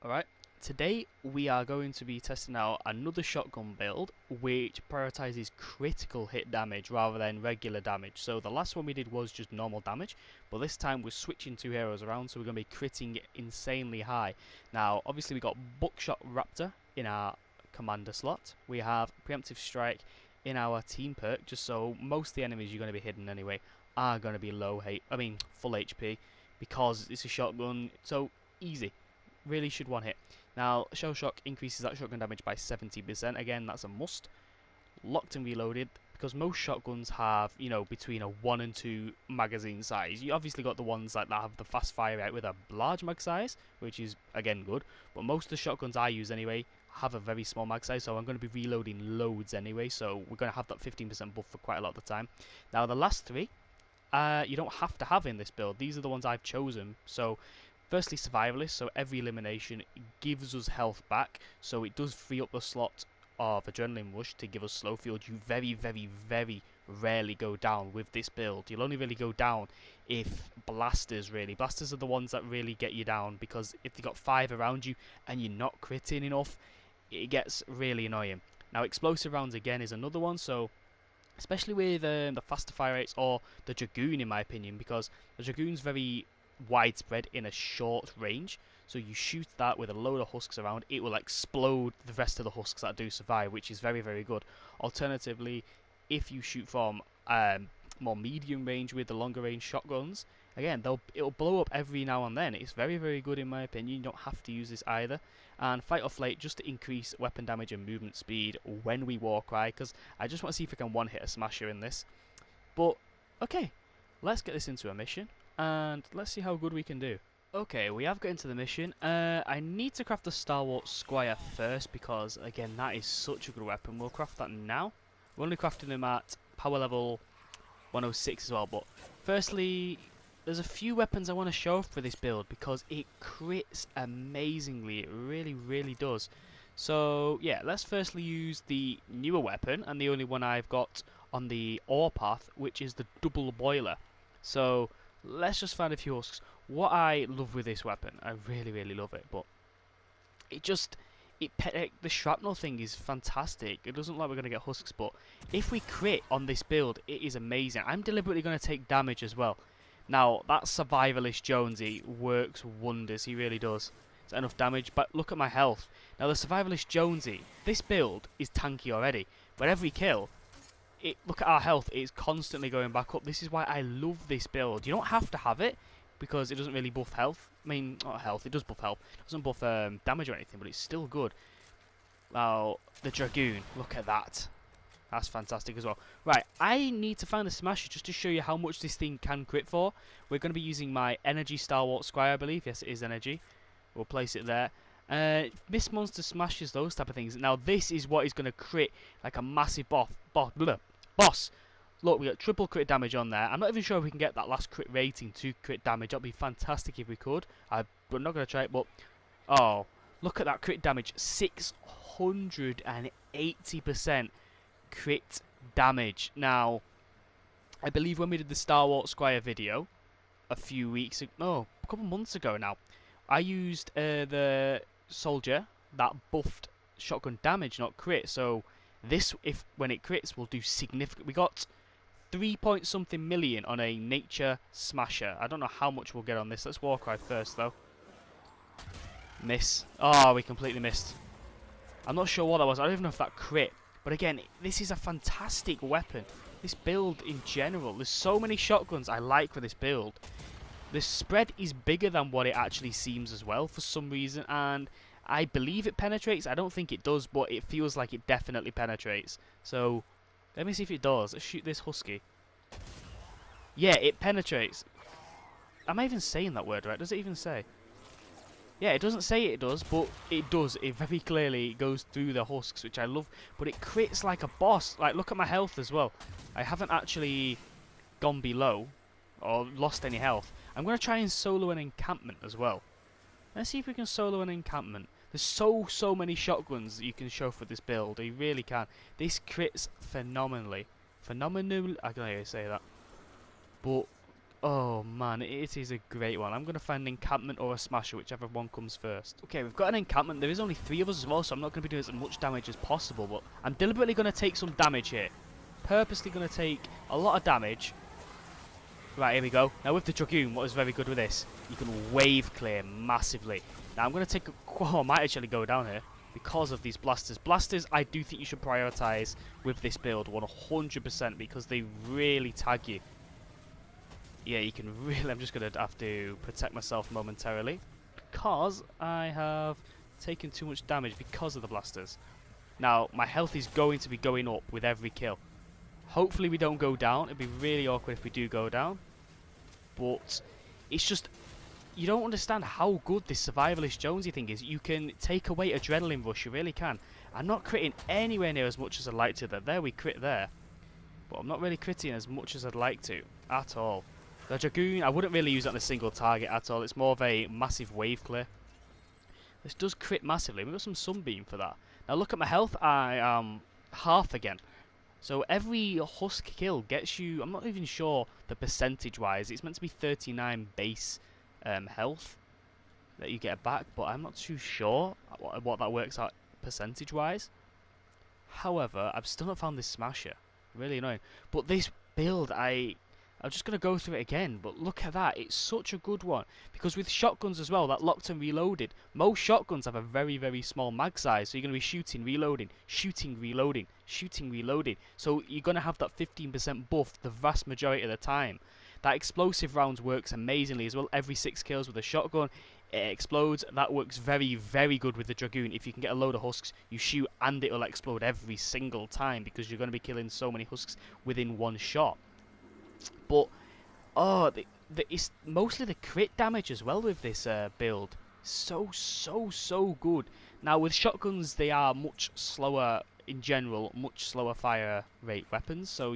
Alright, today we are going to be testing out another shotgun build which prioritizes critical hit damage rather than regular damage. So the last one we did was just normal damage, but this time we're switching two heroes around, so we're going to be critting insanely high. Now obviously we got Buckshot Raptor in our commander slot, we have Preemptive Strike in our team perk, just so most of the enemies you're going to be hidden anyway are going to be full HP, because it's a shotgun, so easy. Really should one hit. Now, Shell Shock increases that shotgun damage by 70%. Again, that's a must. Locked and reloaded, because most shotguns have, between a 1 and 2 magazine size. You obviously got the ones that have the fast fire rate with a large mag size, which is, again, good. But most of the shotguns I use anyway have a very small mag size, so I'm going to be reloading loads anyway. So we're going to have that 15% buff for quite a lot of the time. Now, the last three, you don't have to have in this build. These are the ones I've chosen. So firstly, survivalist, so every elimination gives us health back, so it does free up the slot of adrenaline rush to give us slow field. You very, very, very rarely go down with this build. You'll only really go down if blasters, really. Blasters are the ones that really get you down, because if you've got 5 around you and you're not critting enough, it gets really annoying. Now, explosive rounds again is another one, so especially with the faster fire rates, or the Dragoon in my opinion, because the Dragoon's very widespread in a short range, so you shoot that with a load of husks around, it will explode the rest of the husks that do survive, which is very, very good. Alternatively, if you shoot from more medium range with the longer range shotguns, again, it'll blow up every now and then. It's very, very good in my opinion. You don't have to use this either. And Fight or Flight, just to increase weapon damage and movement speed when we war cry, because I just want to see if I can one hit a smasher in this. But okay, let's get this into a mission and let's see how good we can do. Okay, we have got into the mission. I need to craft the Stalwart Squire first, because again, that is such a good weapon. We'll craft that now. We're only crafting them at power level 106 as well, but firstly, there's a few weapons I want to show for this build, because it crits amazingly. It really, really does. So yeah, let's firstly use the newer weapon, and the only one I've got on the ore path, which is the double boiler. So let's just find a few husks. What I love with this weapon, I really, really love it, but the shrapnel thing is fantastic. It doesn't look like we're going to get husks, but if we crit on this build, it is amazing. I'm deliberately going to take damage as well. Now, that Survivalist Jonesy works wonders. He really does. It's enough damage, but look at my health. Now, the Survivalist Jonesy, this build is tanky already, but every kill, look at our health, it's constantly going back up. This is why I love this build. You don't have to have it, because it doesn't really buff health. I mean, not health, it does buff health. It doesn't buff damage or anything, but it's still good. Now, the Dragoon, look at that. That's fantastic as well. Right, I need to find the Smasher just to show you how much this thing can crit for. We're going to be using my Energy Stalwart Squire, I believe. Yes, it is Energy. We'll place it there. Miss Monster Smashes, those type of things. Now, this is what is going to crit like a massive boss. Look, we got triple crit damage on there. I'm not even sure if we can get that last crit rating to crit damage. That'd be fantastic if we could. We're not going to try it, but oh, look at that crit damage. 680% crit damage. Now, I believe when we did the Stalwart Squire video a couple months ago now, I used the soldier that buffed shotgun damage, not crit. So this, when it crits, will do significant. We got 3 point something million on a nature smasher. I don't know how much we'll get on this. Let's war cry first though. Miss. Oh, we completely missed. I'm not sure what that was. I don't even know if that crit. But again, this is a fantastic weapon. This build in general, there's so many shotguns I like for this build. The spread is bigger than what it actually seems as well for some reason, and I believe it penetrates. I don't think it does, but it feels like it definitely penetrates. So let me see if it does. Let's shoot this husky. Yeah, it penetrates. Am I even saying that word right? Does it even say? Yeah, it doesn't say it does, but it does. It very clearly goes through the husks, which I love. But it crits like a boss. Like, look at my health as well. I haven't actually gone below or lost any health. I'm going to try and solo an encampment as well. Let's see if we can solo an encampment. There's so many shotguns that you can show for this build. You really can. This crits phenomenally. I can not even say that. But Oh man, it is a great one. I'm going to find an encampment or a smasher, whichever one comes first. Okay, we've got an encampment. There is only 3 of us as well, so I'm not going to be doing as much damage as possible. But I'm deliberately going to take some damage here. Purposely going to take a lot of damage. Right, here we go. Now with the Dragoon, what is very good with this, you can wave clear massively. Now I'm going to take a... Oh, I might actually go down here because of these blasters. Blasters, I do think you should prioritise with this build 100% because they really tag you. Yeah, you can really... I'm just going to have to protect myself momentarily because I have taken too much damage because of the blasters. Now, my health is going to be going up with every kill. Hopefully we don't go down. It'd be really awkward if we do go down. But it's just... You don't understand how good this survivalist Jonesy thing is. You can take away adrenaline rush, you really can. I'm not critting anywhere near as much as I'd like to. There we crit there. But I'm not really critting as much as I'd like to. At all. The Dragoon, I wouldn't really use it on a single target at all. It's more of a massive wave clear. This does crit massively. We've got some Sunbeam for that. Now look at my health. I am half again. So every husk kill gets you... I'm not even sure the percentage-wise. It's meant to be 39 base health that you get back. But I'm not too sure what that works out percentage-wise. However, I've still not found this smasher. Really annoying. But this build, I'm just going to go through it again, but look at that. It's such a good one. Because with shotguns as well, that locked and reloaded, most shotguns have a very, very small mag size. So you're going to be shooting, reloading, shooting, reloading, shooting, reloading. So you're going to have that 15% buff the vast majority of the time. That explosive rounds works amazingly as well. Every 6 kills with a shotgun, it explodes. That works very, very good with the Dragoon. If you can get a load of husks, you shoot and it will explode every single time because you're going to be killing so many husks within one shot. But, oh, it's mostly the crit damage as well with this build. So good. Now, with shotguns, they are much slower, in general, much slower fire rate weapons. So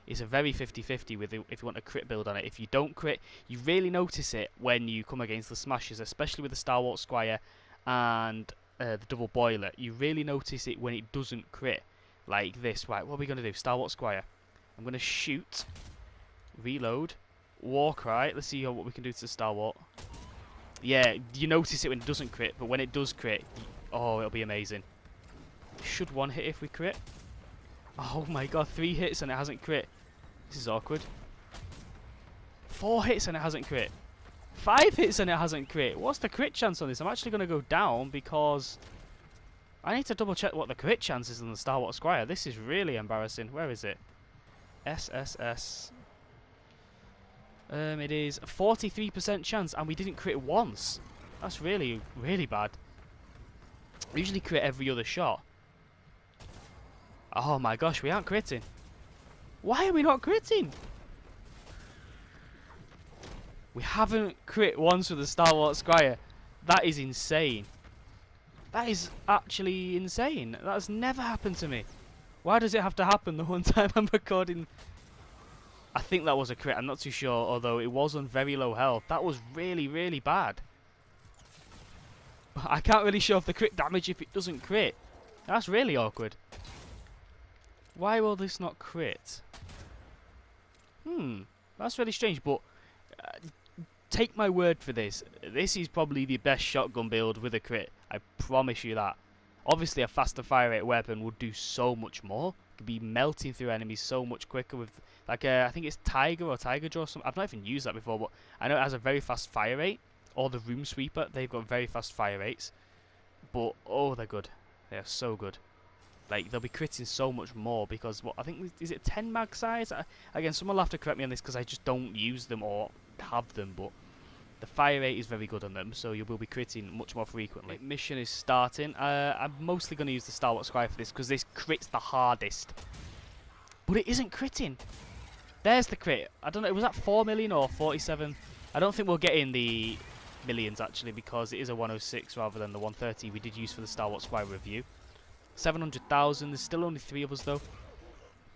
it's a very 50-50 with if you want a crit build on it. If you don't crit, you really notice it when you come against the smashers, especially with the Stalwart Squire and the double boiler. You really notice it when it doesn't crit, like this. Right, what are we going to do? Stalwart Squire. I'm going to shoot... Reload. Walk right. Let's see what we can do to the Stalwart. Yeah, you notice it when it doesn't crit, but when it does crit, oh, it'll be amazing. Should one hit if we crit? Oh my god, 3 hits and it hasn't crit. This is awkward. 4 hits and it hasn't crit. 5 hits and it hasn't crit. What's the crit chance on this? I'm actually going to go down because I need to double check what the crit chance is on the Stalwart Squire. This is really embarrassing. Where is it? SSS. It is 43% chance, and we didn't crit once. That's really, really bad. We usually crit every other shot. Oh my gosh, we aren't critting. Why are we not critting? We haven't crit once with the Stalwart Squire. That is insane. That is actually insane. That's never happened to me. Why does it have to happen the one time I'm recording? I think that was a crit, I'm not too sure, although it was on very low health. That was really, really bad. I can't really show off the crit damage if it doesn't crit. That's really awkward. Why will this not crit? That's really strange, but take my word for this. This is probably the best shotgun build with a crit. I promise you that. Obviously, a faster fire rate weapon would do so much more. Could be melting through enemies so much quicker with, like, I think it's Tiger or Tiger Jaw. I've not even used that before, but I know it has a very fast fire rate. Or the Room Sweeper, they've got very fast fire rates. But, oh, they're good. They are so good. Like, they'll be critting so much more because, what, I think, is it 10 mag size? Again, someone will have to correct me on this because I just don't use them or have them, but the fire rate is very good on them, so you will be critting much more frequently. Mission is starting. I'm mostly going to use the Stalwart Squire for this because this crits the hardest. But it isn't critting. There's the crit. I don't know, was that 4 million or 47? I don't think we'll get in the millions, actually, because it is a 106 rather than the 130 we did use for the Stalwart Squire review. 700,000. There's still only 3 of us, though.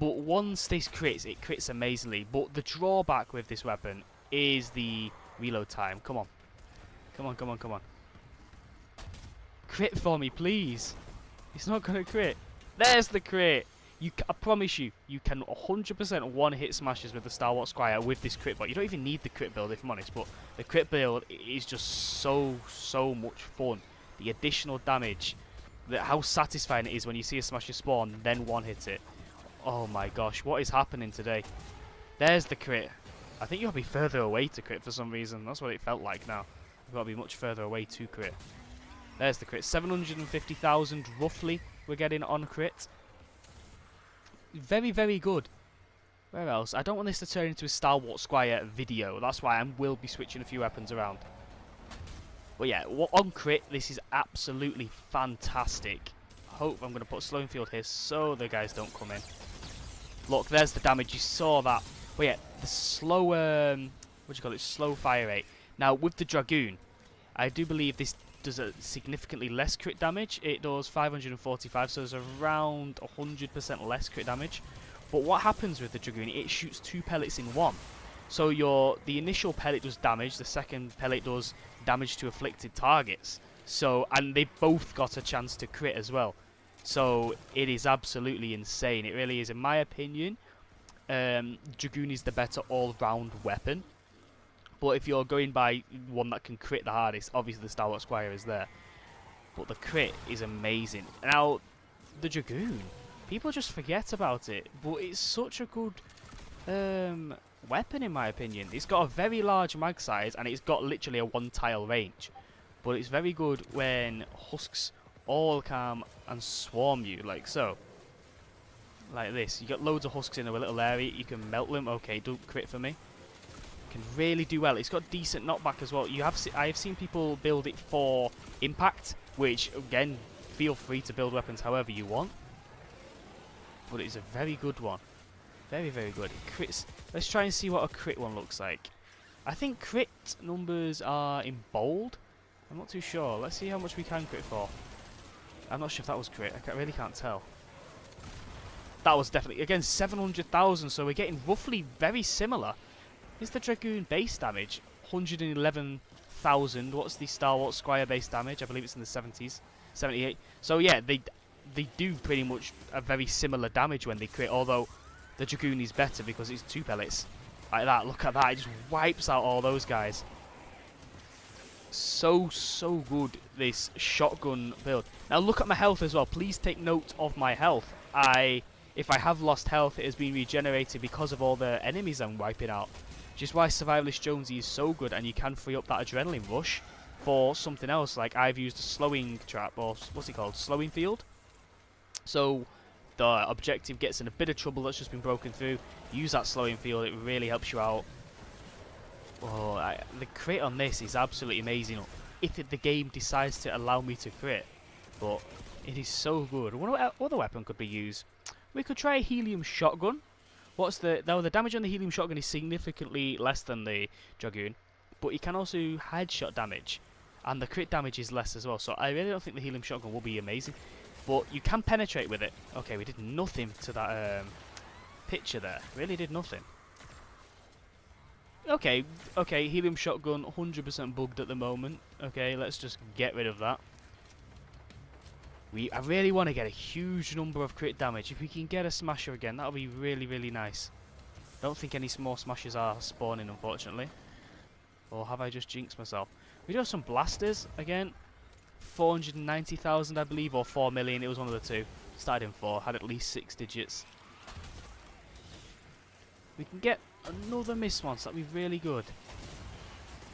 But once this crits, it crits amazingly. But the drawback with this weapon is the reload time. Come on. Come on, come on, come on. Crit for me, please. It's not going to crit. There's the crit. I promise you, you can 100% one-hit smashes with the Star Wars Squire with this crit build. You don't even need the crit build, if I'm honest, but the crit build is just so much fun. The additional damage, how satisfying it is when you see a smasher spawn, then one-hit it. Oh my gosh, what is happening today? There's the crit. I think you gotta be further away to crit for some reason. That's what it felt like now. You've gotta be much further away to crit. There's the crit. 750,000 roughly we're getting on crit. Very good. Where else? I don't want this to turn into a Star Wars Squire video. That's why I will be switching a few weapons around. But yeah, on crit, this is absolutely fantastic. Hope I'm going to put slowing field here so the guys don't come in. Look, there's the damage. You saw that. But yeah, the slow, what do you call it? Slow fire rate. Now, with the Dragoon, I do believe this does a significantly less crit damage. It does 545, so there's around 100% less crit damage. But what happens with the Dragoon, it shoots 2 pellets in one. So the initial pellet does damage, the second pellet does damage to afflicted targets. So, and they both got a chance to crit as well. So it is absolutely insane. It really is. In my opinion, Dragoon is the better all-round weapon. But if you're going by one that can crit the hardest, obviously the Star Wars Squire is there. But the crit is amazing. Now, the Dragoon, people just forget about it. But it's such a good weapon in my opinion. It's got a very large mag size and it's got literally a 1-tile range. But it's very good when husks all come and swarm you, like so. Like this. You got loads of husks in a little area. You can melt them. Okay, don't crit for me. Can really do well. It's got decent knockback as well. I have seen people build it for impact, which again, feel free to build weapons however you want. But it's a very good one. Very good. Crits. Let's try and see what a crit one looks like. I think crit numbers are in bold. I'm not too sure. Let's see how much we can crit for. I'm not sure if that was crit. I really can't tell. That was definitely, again, 700,000, so we're getting roughly very similar. Is the Dragoon base damage 111,000? What's the Star Wars Squire base damage? I believe it's in the 70s, 78. So yeah, they do pretty much a very similar damage when they crit, although the Dragoon is better because it's 2 pellets. Like that, look at that, it just wipes out all those guys. So good, this shotgun build. Now look at my health as well. Please take note of my health. If I have lost health, it has been regenerated because of all the enemies I'm wiping out. Which is why Survivalist Jonesy is so good, and you can free up that adrenaline rush for something else. Like I've used a slowing trap, or what's it called? Slowing field. So the objective gets in a bit of trouble that's just been broken through. Use that slowing field, it really helps you out. Oh, the crit on this is absolutely amazing. If the game decides to allow me to crit, but it is so good. What other weapon could we use? We could try a helium shotgun. The damage on the helium shotgun is significantly less than the Dragoon, but you can also headshot damage, and the crit damage is less as well. So I really don't think the helium shotgun will be amazing, but you can penetrate with it. Okay, we did nothing to that picture there. Really did nothing. Okay, helium shotgun 100% bugged at the moment. Okay, let's just get rid of that. I really want to get a huge number of crit damage. If we can get a smasher again, that'll be really nice. Don't think any more smashers are spawning, unfortunately. Or have I just jinxed myself? We do have some blasters again. 490,000, I believe, or 4 million. It was one of the two. Started in 4, had at least 6 digits. We can get another miss once. That'd be really good.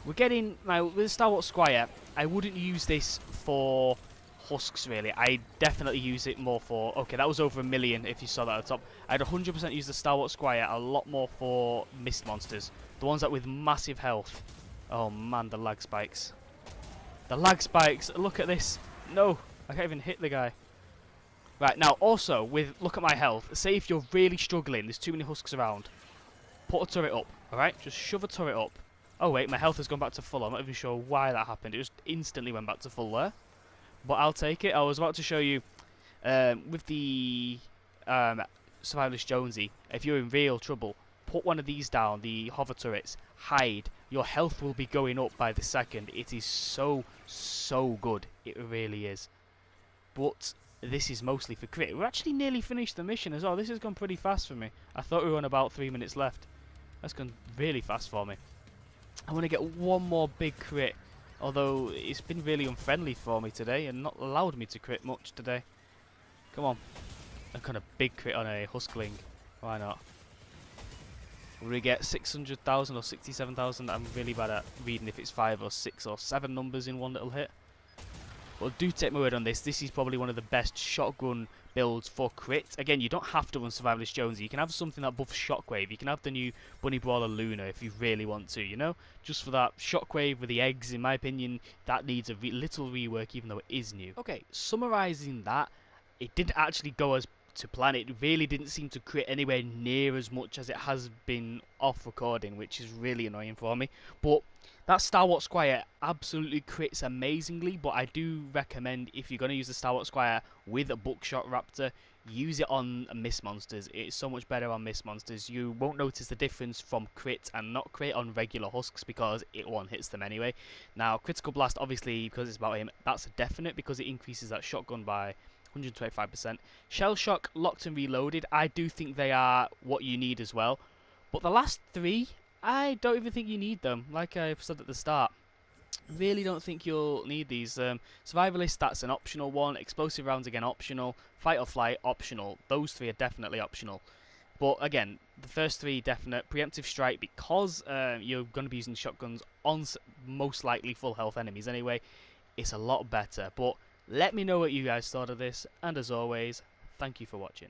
We're getting now with Star Wars Squire. I wouldn't use this for husks really. I definitely use it more for. Okay, that was over 1 million. If you saw that at the top, I'd 100% use the Star Wars Squire a lot more for mist monsters, the ones that with massive health. Oh man, the lag spikes. The lag spikes. Look at this. No, I can't even hit the guy. Right now, also look at my health. Say if you're really struggling, there's too many husks around. Put a turret up, alright? Just shove a turret up. Oh wait, my health has gone back to full. I'm not even sure why that happened. It just instantly went back to full there. But I'll take it. I was about to show you, with the Survivalist Jonesy, if you're in real trouble, put one of these down, the hover turrets, hide. Your health will be going up by the second. It is so good. It really is. But this is mostly for crit. We're actually nearly finished the mission as well. This has gone pretty fast for me. I thought we were on about 3 minutes left. That's gone really fast for me. I want to get one more big crit, although it's been really unfriendly for me today and not allowed me to crit much today. Come on. A kind of big crit on a Huskling. Why not? Will we get 600,000 or 67,000? I'm really bad at reading if it's 5 or 6 or 7 numbers in one little hit. But do take my word on this. This is probably one of the best shotgun builds for crit. Again, you don't have to run Survivalist Jonesy. You can have something that buffs Shockwave. You can have the new Bunny Brawler Luna if you really want to, you know? Just for that Shockwave with the eggs, in my opinion, that needs a little rework even though it is new. Okay, summarising that, it didn't actually go as to plan. It really didn't seem to crit anywhere near as much as it has been off recording, which is really annoying for me. But that Star Wars Squire absolutely crits amazingly, but I do recommend if you're going to use the Star Wars Squire with a Buckshot Raptor, use it on Mist Monsters. It's so much better on Mist Monsters. You won't notice the difference from crit and not crit on regular Husks because it one hits them anyway. Now, Critical Blast, obviously, because it's about him, that's a definite because it increases that shotgun by 125%. Shell Shock, Locked and Reloaded, I do think they are what you need as well. But the last three, I don't even think you need them. Like I said at the start, really don't think you'll need these. Survivalist, that's an optional one. Explosive Rounds, again, optional. Fight or Flight, optional. Those three are definitely optional. But again, the first three definite. Preemptive Strike, because you're going to be using shotguns on most likely full health enemies anyway. It's a lot better. But let me know what you guys thought of this. And as always, thank you for watching.